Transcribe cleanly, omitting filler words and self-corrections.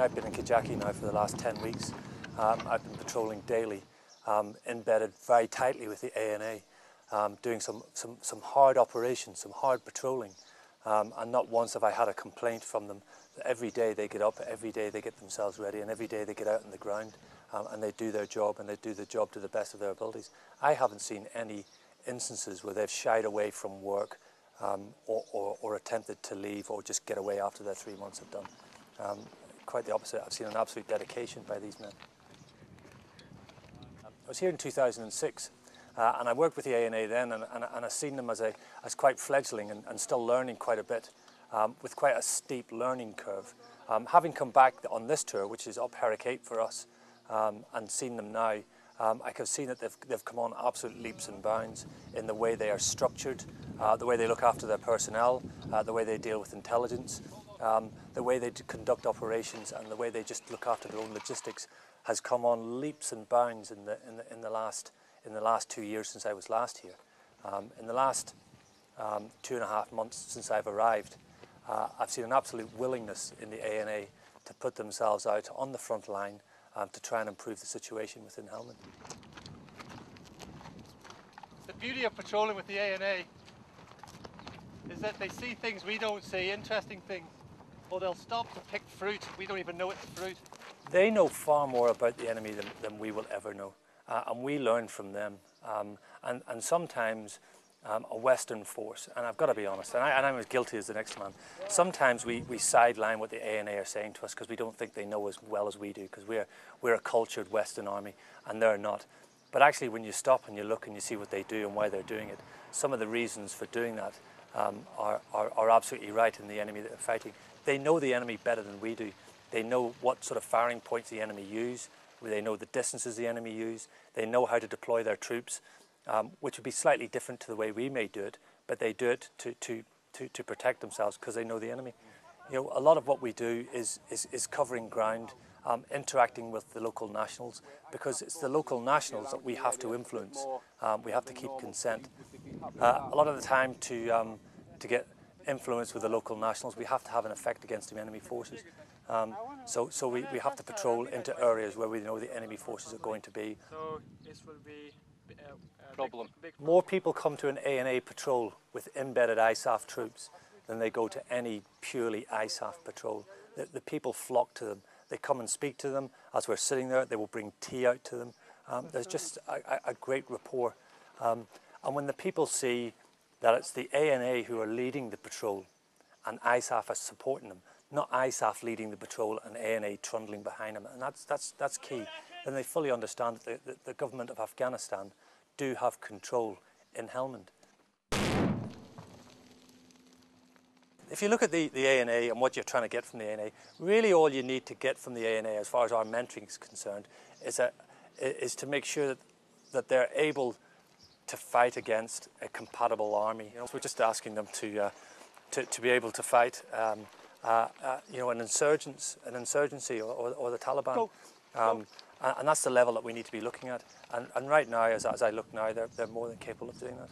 I've been in KAJAKI now for the last 10 weeks. I've been patrolling daily, embedded very tightly with the ANA, doing some hard operations, some hard patrolling. And not once have I had a complaint from them. Every day they get up, every day they get themselves ready, and every day they get out on the ground and they do their job, and they do the job to the best of their abilities. I haven't seen any instances where they've shied away from work or attempted to leave or just get away after their 3 months have done. Quite the opposite. I've seen an absolute dedication by these men. I was here in 2006 and I worked with the ANA then, and I've seen them as quite fledgling and still learning quite a bit, with quite a steep learning curve. Having come back on this tour, which is up Herrick 8 for us, and seen them now, I can see that they've come on absolute leaps and bounds in the way they are structured, the way they look after their personnel, the way they deal with intelligence, the way they conduct operations, and the way they just look after their own logistics has come on leaps and bounds in the last 2 years since I was last here. In the last 2.5 months since I've arrived, I've seen an absolute willingness in the ANA to put themselves out on the front line to try and improve the situation within Helmand. The beauty of patrolling with the ANA is that they see things we don't see, interesting things, or they'll stop to pick fruit. We don't even know it's fruit. They know far more about the enemy than we will ever know, and we learn from them. And sometimes a Western force, and I've got to be honest, and I'm as guilty as the next man, sometimes we sideline what the ANA are saying to us because we don't think they know as well as we do, because we're a cultured Western army and they're not. But actually, when you stop and you look and you see what they do and why they're doing it, some of the reasons for doing that are absolutely right in the enemy that they're fighting. They know the enemy better than we do. They know what sort of firing points the enemy use. They know the distances the enemy use. They know how to deploy their troops, which would be slightly different to the way we may do it, but they do it to protect themselves because they know the enemy. You know, a lot of what we do is covering ground, interacting with the local nationals, because it's the local nationals that we have to influence. We have to keep consent. A lot of the time to get influence with the local nationals, we have to have an effect against the enemy forces. So we have to patrol into areas where we know the enemy forces are going to be. So this will be a problem. More people come to an ANA patrol with embedded ISAF troops than they go to any purely ISAF patrol. The people flock to them. They come and speak to them. As we're sitting there, they will bring tea out to them. There's just a great rapport. And when the people see that it's the ANA who are leading the patrol and ISAF are supporting them, not ISAF leading the patrol and ANA trundling behind them, and that's key. Then they fully understand that the government of Afghanistan do have control in Helmand. If you look at the ANA and what you're trying to get from the ANA, really all you need to get from the ANA, as far as our mentoring is concerned, is to make sure that they're able to fight against a compatible army. You know, so we're just asking them to be able to fight, you know, an insurgency or the Taliban. And that's the level that we need to be looking at. And right now, as I look now, they're more than capable of doing that.